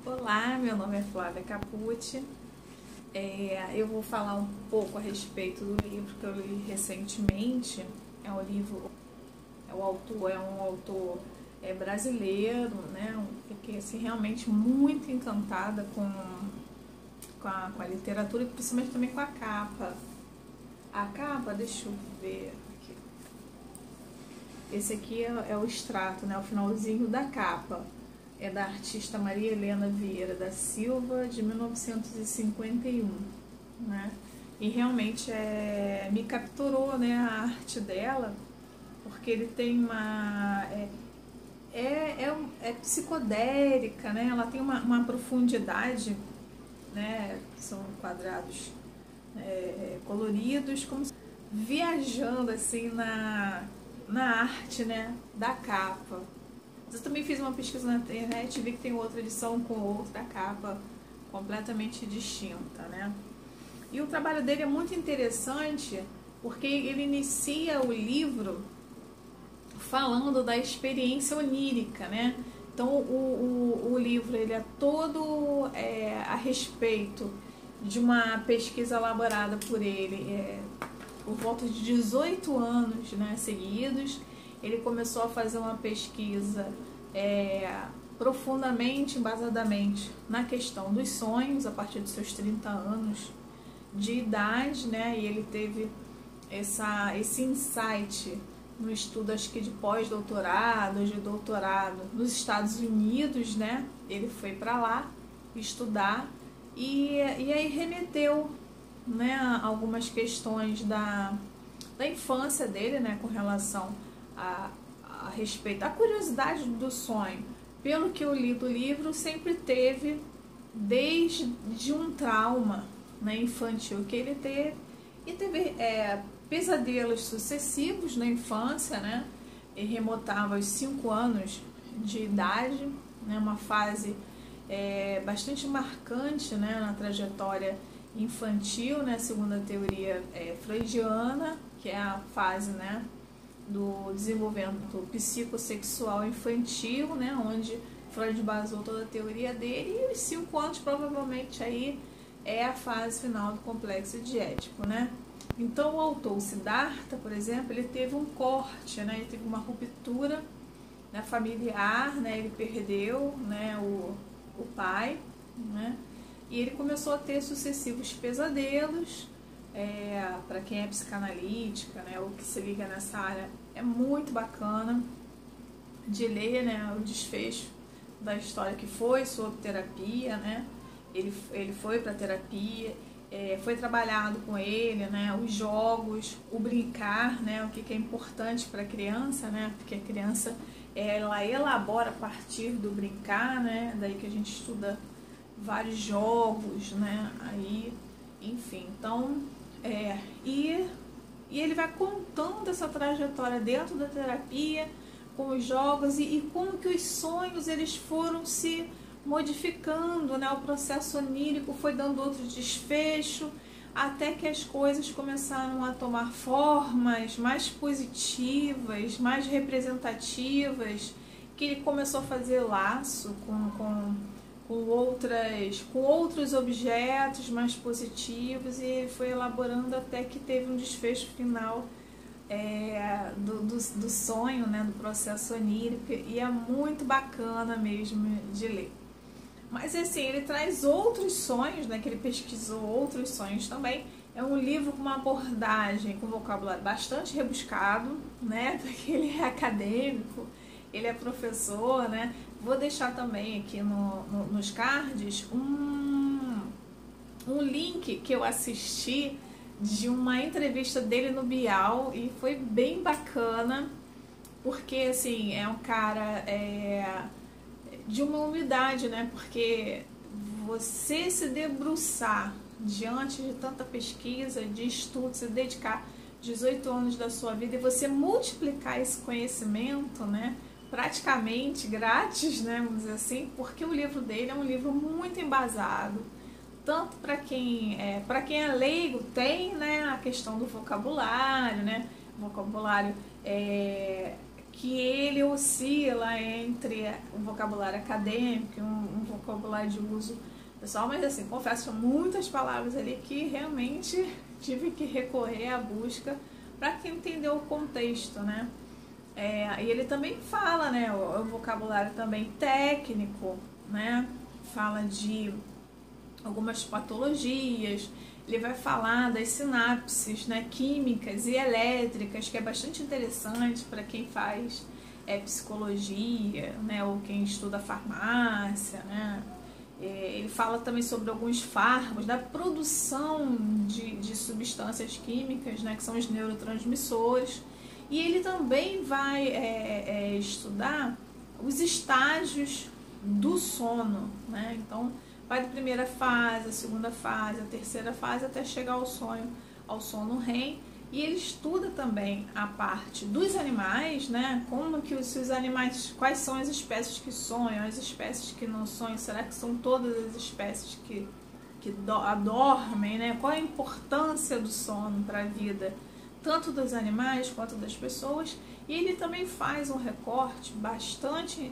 Olá, meu nome é Flávia Capucci. Eu vou falar um pouco a respeito do livro que eu li recentemente. É um autor brasileiro, né? Fiquei assim, realmente muito encantada com a literatura e principalmente também com a capa. A capa, deixa eu ver aqui. Esse aqui é o extrato, né? O finalzinho da capa. É da artista Maria Helena Vieira da Silva, de 1951, né? E realmente me capturou, né, a arte dela, porque ele tem uma... é psicodélica, né? Ela tem uma profundidade, né? São quadrados coloridos, como viajando assim na arte, né, da capa. Eu também fiz uma pesquisa na internet e vi que tem outra edição com outra capa completamente distinta, né? E o trabalho dele é muito interessante porque ele inicia o livro falando da experiência onírica, né? Então o livro ele é todo a respeito de uma pesquisa elaborada por ele por volta de 18 anos, né, seguidos. Ele começou a fazer uma pesquisa profundamente, embasadamente na questão dos sonhos a partir dos seus 30 anos de idade, né? E ele teve esse insight no estudo, acho que de pós-doutorado, de doutorado nos Estados Unidos, né? Ele foi para lá estudar e aí remeteu, né, algumas questões da infância dele, né, com relação a respeito da curiosidade do sonho. Pelo que eu li do livro, sempre teve desde um trauma, né, infantil que ele teve, e teve pesadelos sucessivos na infância, né? Ele remontava aos 5 anos de idade, né, uma fase bastante marcante, né, na trajetória infantil, né, segundo a teoria freudiana, que é a fase, né, do desenvolvimento psicossexual infantil, né, onde Freud basou toda a teoria dele, e os 5 anos provavelmente aí é a fase final do complexo de Édipo, né? Então o autor Siddhartha, por exemplo, ele teve um corte, né, ele teve uma ruptura, né, familiar, né, ele perdeu, né, o pai, né, e ele começou a ter sucessivos pesadelos. Para quem é psicanalítica, né, ou que se liga nessa área, é muito bacana de ler, né, o desfecho da história que foi sobre terapia, né? Ele foi para terapia, foi trabalhado com ele, né, os jogos, o brincar, né, o que é importante para a criança, né, porque a criança ela elabora a partir do brincar, né, daí que a gente estuda vários jogos, né, aí, enfim, então e ele vai contando essa trajetória dentro da terapia, com os jogos e como que os sonhos eles foram se modificando, né? O processo onírico foi dando outro desfecho, até que as coisas começaram a tomar formas mais positivas, mais representativas, que ele começou a fazer laço com outros objetos mais positivos, e ele foi elaborando até que teve um desfecho final do sonho, né, do processo onírico, e é muito bacana mesmo de ler. Mas assim, ele traz outros sonhos, né, que ele pesquisou outros sonhos também. É um livro com uma abordagem, com vocabulário bastante rebuscado, né, porque ele é acadêmico, ele é professor, né. Vou deixar também aqui nos cards um link que eu assisti de uma entrevista dele no Bial, e foi bem bacana, porque assim, é um cara de uma humildade, né? Porque você se debruçar diante de tanta pesquisa, de estudo, se dedicar 18 anos da sua vida e você multiplicar esse conhecimento, né, praticamente grátis, né, vamos dizer assim, porque o livro dele é um livro muito embasado, tanto para quem é leigo, tem, né, a questão do vocabulário, né, vocabulário que ele oscila entre um vocabulário acadêmico e um vocabulário de uso pessoal, mas assim, confesso que são muitas palavras ali que realmente tive que recorrer à busca para entender o contexto, né? E ele também fala, né, o vocabulário também técnico, né? Fala de algumas patologias, ele vai falar das sinapses, né, químicas e elétricas, que é bastante interessante para quem faz psicologia, né, ou quem estuda farmácia, né. Ele fala também sobre alguns fármacos, da produção de substâncias químicas, né, que são os neurotransmissores. E ele também vai estudar os estágios do sono, né? Então, vai da primeira fase, a segunda fase, a terceira fase, até chegar ao sono REM. E ele estuda também a parte dos animais, né? Como que os animais, quais são as espécies que sonham, as espécies que não sonham, será que são todas as espécies que adormem, né? Qual a importância do sono para a vida, tanto dos animais quanto das pessoas. E ele também faz um recorte bastante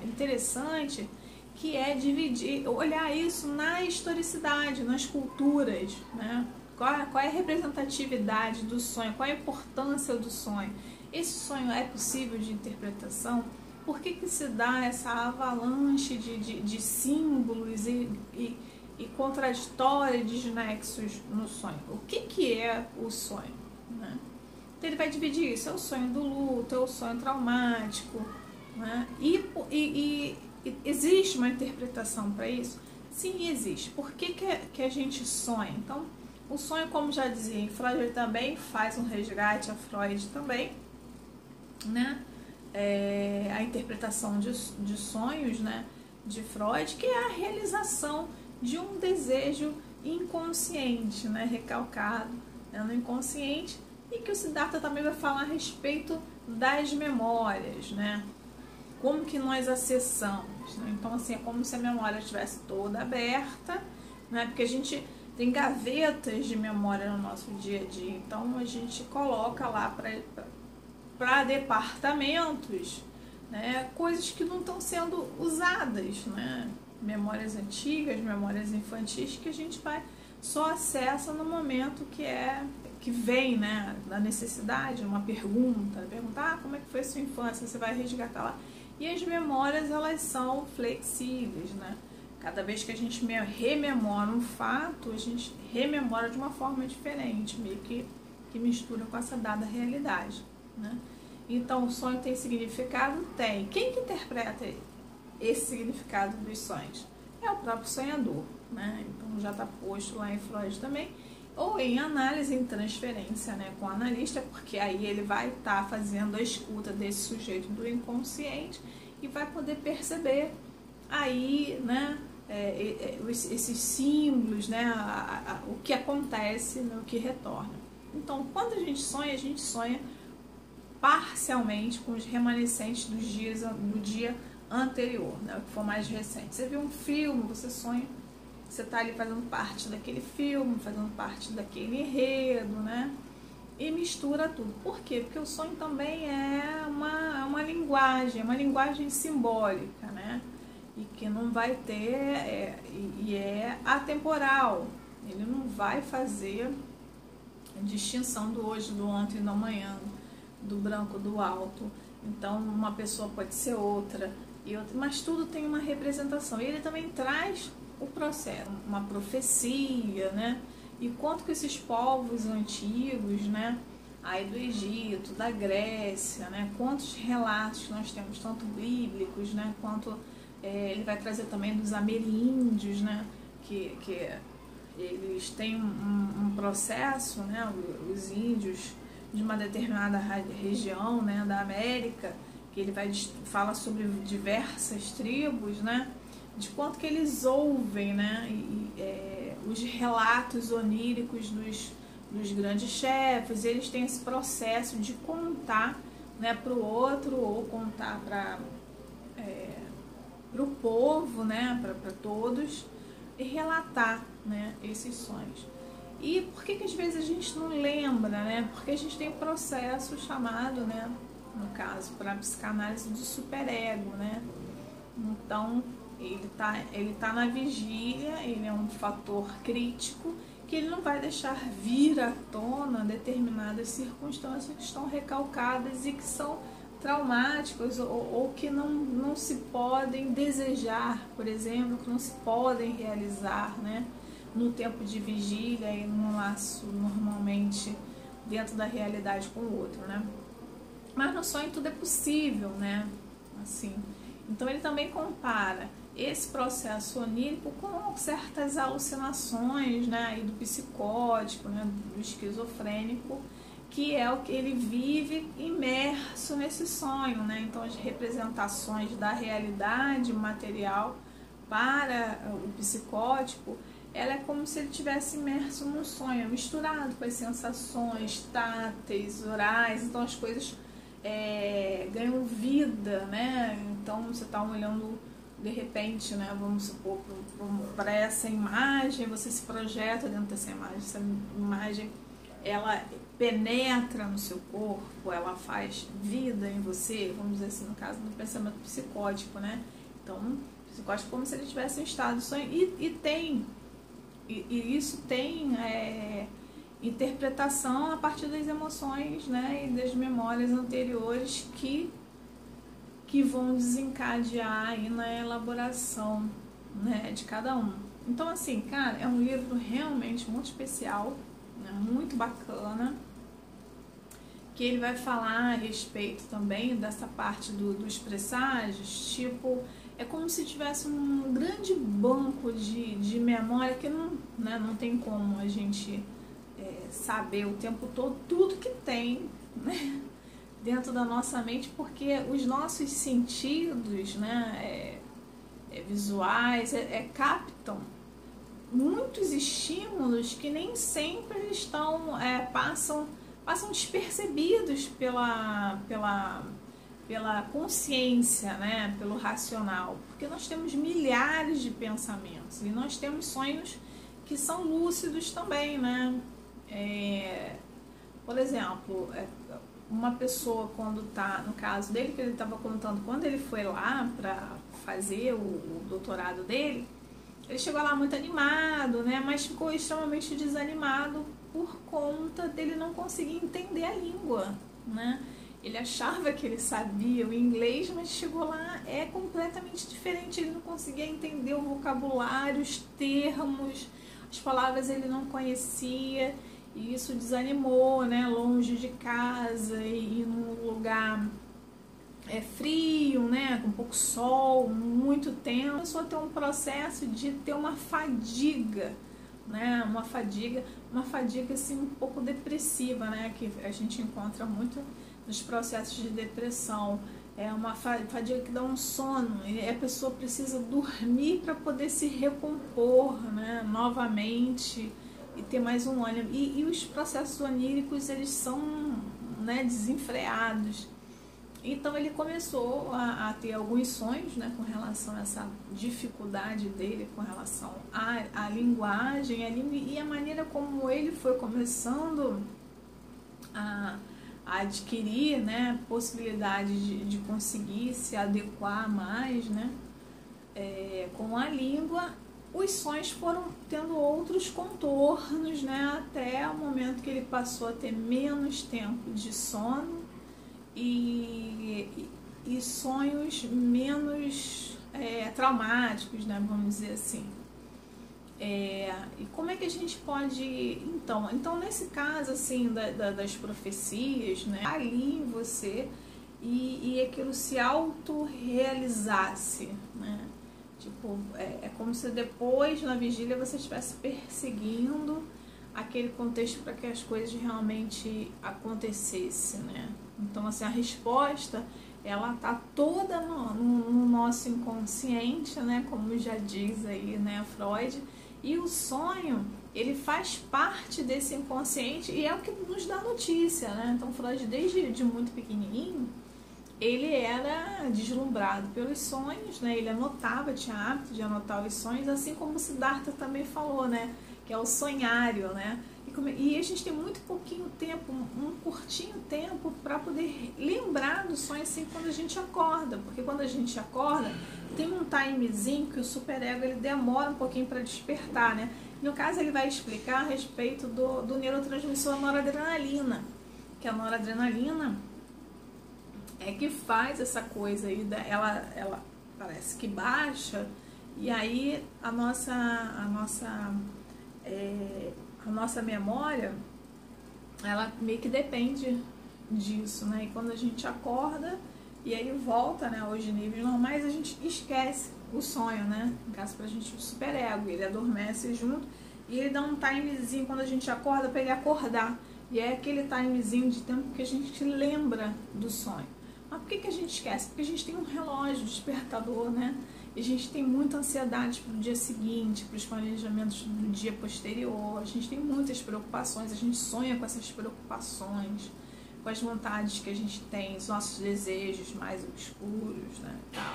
interessante, que é olhar isso na historicidade, nas culturas, né? Qual é a representatividade do sonho, qual é a importância do sonho. Esse sonho é possível de interpretação? Por que se dá essa avalanche de símbolos e contraditória de desnexos no sonho? O que é o sonho, né? Então ele vai dividir isso, é o sonho do luto, é o sonho traumático, né? E existe uma interpretação para isso? Sim, existe. Por que a gente sonha? Então, o sonho, como já dizia, Freud também faz um resgate, a Freud também, né? A interpretação de sonhos, né, de Freud, que é a realização de um desejo inconsciente, né, recalcado, né, no inconsciente, e que o Siddhartha também vai falar a respeito das memórias, né? Como que nós acessamos, né? Então, assim, é como se a memória estivesse toda aberta, né? Porque a gente tem gavetas de memória no nosso dia a dia, então a gente coloca lá para departamentos, né, coisas que não estão sendo usadas, né? Memórias antigas, memórias infantis, que a gente só acessa no momento que vem, né, da necessidade, uma pergunta, como é que foi a sua infância, você vai resgatar lá. E as memórias, elas são flexíveis, né? Cada vez que a gente rememora um fato, a gente rememora de uma forma diferente, meio que mistura com essa dada realidade, né? Então, o sonho tem significado? Tem. Quem que interpreta esse significado dos sonhos? É o próprio sonhador, né? Então, já está posto lá em Freud também, ou em análise, em transferência, né, com o analista, porque aí ele vai estar fazendo a escuta desse sujeito do inconsciente e vai poder perceber aí, né, esses símbolos, né, o que acontece, né, o que retorna. Então, quando a gente sonha parcialmente com os remanescentes do dia anterior, né, o que for mais recente. Você viu um filme, você sonha, você está ali fazendo parte daquele filme, fazendo parte daquele enredo, né? E mistura tudo. Por quê? Porque o sonho também é uma linguagem simbólica, né? E que não vai ter, e é atemporal. Ele não vai fazer distinção do hoje, do ontem e do amanhã, do branco, do alto. Então, uma pessoa pode ser outra, mas tudo tem uma representação. E ele também traz o processo, uma profecia, né? E quanto que esses povos antigos, né, aí do Egito, da Grécia, né, quantos relatos nós temos, tanto bíblicos, né, quanto ele vai trazer também dos ameríndios, né, que eles têm um processo, né, os índios de uma determinada região, né, da América, que ele fala sobre diversas tribos, né, de quanto que eles ouvem, né, os relatos oníricos dos grandes chefes. Eles têm esse processo de contar, né, para o outro, ou contar para o povo, né, para todos, e relatar, né, esses sonhos. E por que às vezes a gente não lembra, né? Porque a gente tem um processo chamado, né, no caso, para a psicanálise do superego, né? Então, ele tá na vigília, ele é um fator crítico que ele não vai deixar vir à tona determinadas circunstâncias que estão recalcadas e que são traumáticas ou que não se podem desejar, por exemplo, que não se podem realizar, né, no tempo de vigília e no laço normalmente dentro da realidade com o outro, né? Mas no sonho tudo é possível, né? Assim, então ele também compara esse processo onírico com certas alucinações, né, aí do psicótico, né, do esquizofrênico, que é o que ele vive imerso nesse sonho, né? Então as representações da realidade material para o psicótico, ela é como se ele tivesse imerso num sonho, misturado com as sensações táteis, orais, então as coisas ganham vida, né? Então você está olhando de repente, né, vamos supor, para essa imagem, você se projeta dentro dessa imagem, essa imagem ela penetra no seu corpo, ela faz vida em você, vamos dizer assim, no caso do pensamento psicótico, né? Então, psicótico é como se ele tivesse um estado de sonho e isso tem interpretação a partir das emoções, né, e das memórias anteriores que vão desencadear aí na elaboração, né, de cada um. Então, assim, cara, é um livro realmente muito especial, né, muito bacana, que ele vai falar a respeito também dessa parte dos presságios, tipo, é como se tivesse um grande banco de memória que não tem como a gente saber o tempo todo tudo que tem, né, dentro da nossa mente, porque os nossos sentidos, né, visuais, captam muitos estímulos que nem sempre estão, passam despercebidos pela consciência, né, pelo racional, porque nós temos milhares de pensamentos e nós temos sonhos que são lúcidos também, né? Por exemplo, uma pessoa quando está, no caso dele, que ele estava contando, quando ele foi lá para fazer o doutorado dele, ele chegou lá muito animado, né, mas ficou extremamente desanimado por conta dele não conseguir entender a língua, né? Ele achava que ele sabia o inglês, mas chegou lá, é completamente diferente, ele não conseguia entender o vocabulário, os termos, as palavras ele não conhecia, e isso desanimou, né, longe de casa e num lugar frio, né, com pouco sol, muito tempo. Começou a ter um processo de ter uma fadiga, né, uma fadiga assim um pouco depressiva, né, que a gente encontra muito nos processos de depressão. É uma fadiga que dá um sono, e a pessoa precisa dormir para poder se recompor, né, novamente e ter mais um ânimo. E os processos oníricos, eles são, né, desenfreados. Então ele começou a ter alguns sonhos, né, com relação a essa dificuldade dele com relação à linguagem, à língua, e a maneira como ele foi começando a adquirir, né, possibilidade de conseguir se adequar mais, né, com a língua. Os sonhos foram tendo outros contornos, né, até o momento que ele passou a ter menos tempo de sono e sonhos menos traumáticos, né, vamos dizer assim. E como é que a gente pode... Então nesse caso, assim, das profecias, né, ali em você e aquilo se autorrealizasse, né? Tipo, é como se depois, na vigília, você estivesse perseguindo aquele contexto para que as coisas realmente acontecessem, né? Então, assim, a resposta, ela tá toda no nosso inconsciente, né? Como já diz aí, né, Freud. E o sonho, ele faz parte desse inconsciente e é o que nos dá notícia, né? Então, Freud, desde muito pequenininho, ele era deslumbrado pelos sonhos, né? Ele anotava, tinha hábito de anotar os sonhos, assim como o Siddhartha também falou, né? Que é o sonhário, né? E E a gente tem muito pouquinho tempo, um curtinho tempo para poder lembrar do sonho assim quando a gente acorda, porque quando a gente acorda tem um timezinho que o superego ele demora um pouquinho para despertar, né? No caso ele vai explicar a respeito do neurotransmissor noradrenalina, que a noradrenalina é que faz essa coisa aí, ela parece que baixa, e aí a nossa memória, ela meio que depende disso, né? E quando a gente acorda e aí volta, né, aos níveis normais, a gente esquece o sonho, né? No caso pra gente, o superego, ele adormece junto e ele dá um timezinho quando a gente acorda para ele acordar. E é aquele timezinho de tempo que a gente lembra do sonho. Mas por que a gente esquece? Porque a gente tem um relógio despertador, né? E a gente tem muita ansiedade para o dia seguinte, para os planejamentos do dia posterior. A gente tem muitas preocupações, a gente sonha com essas preocupações, com as vontades que a gente tem, os nossos desejos mais obscuros, né? Tal.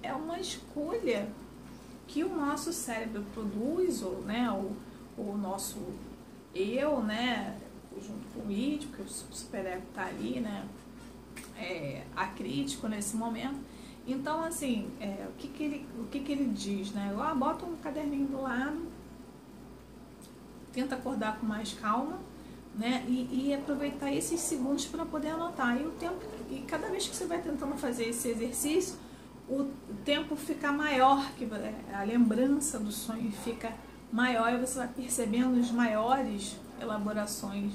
É uma escolha que o nosso cérebro produz, ou, né, o nosso eu, né, junto com o id, porque o superego está ali, né, acrítico nesse momento. Então, assim, o que ele diz, né? Bota um caderninho do lado, tenta acordar com mais calma, né? E aproveitar esses segundos para poder anotar. E cada vez que você vai tentando fazer esse exercício, o tempo fica maior, que a lembrança do sonho fica maior e você vai percebendo as maiores elaborações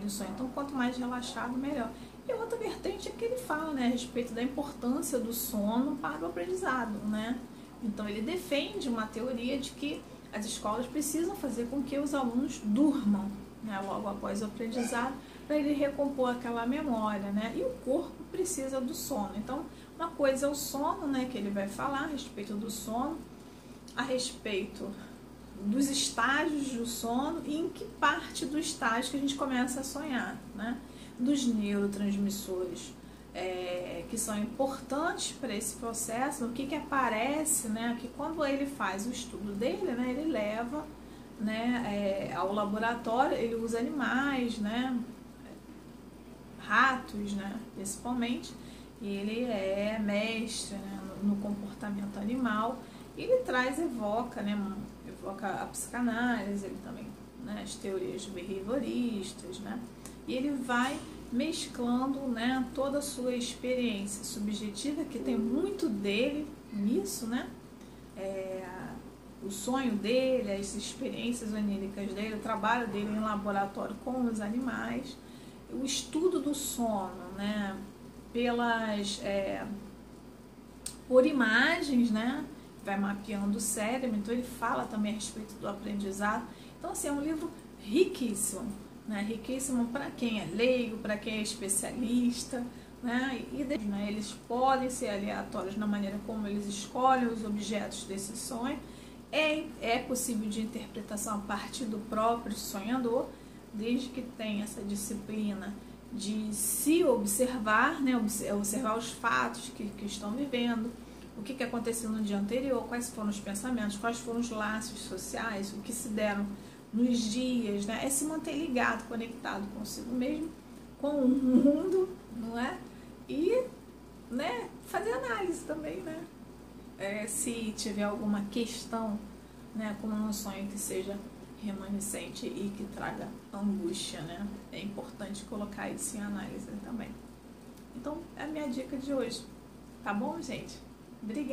do sonho. Então, quanto mais relaxado, melhor. E outra vertente é que ele fala, né, a respeito da importância do sono para o aprendizado, né? Então ele defende uma teoria de que as escolas precisam fazer com que os alunos durmam, né, logo após o aprendizado, para ele recompor aquela memória, né? E o corpo precisa do sono. Então, uma coisa é o sono, né, que ele vai falar a respeito do sono, a respeito dos estágios do sono e em que parte do estágio que a gente começa a sonhar, né? Dos neurotransmissores que são importantes para esse processo, o que aparece, né? Que quando ele faz o estudo dele, né, ele leva, né, ao laboratório, ele usa animais, né, ratos, né, principalmente, e ele é mestre, né, no comportamento animal. Ele evoca a psicanálise, ele também, né, as teorias behavioristas, né, e ele vai mesclando, né, toda a sua experiência subjetiva, que tem muito dele nisso, né, o sonho dele, as experiências oníricas dele, o trabalho dele em laboratório com os animais, o estudo do sono, né, por imagens, né, vai mapeando o cérebro. Então ele fala também a respeito do aprendizado. Então, assim, é um livro riquíssimo, né? Riquíssimo para quem é leigo, para quem é especialista, né? Eles podem ser aleatórios na maneira como eles escolhem os objetos desse sonho. É possível de interpretação a partir do próprio sonhador, desde que tenha essa disciplina de se observar, né? Observar os fatos que estão vivendo, o que aconteceu no dia anterior, quais foram os pensamentos, quais foram os laços sociais, o que se deram nos dias, né? É se manter ligado, conectado consigo mesmo, com o mundo, não é? E, né, fazer análise também, né? Se tiver alguma questão, né, como um sonho que seja remanescente e que traga angústia, né? É importante colocar isso em análise também. Então, é a minha dica de hoje. Tá bom, gente? Obrigada.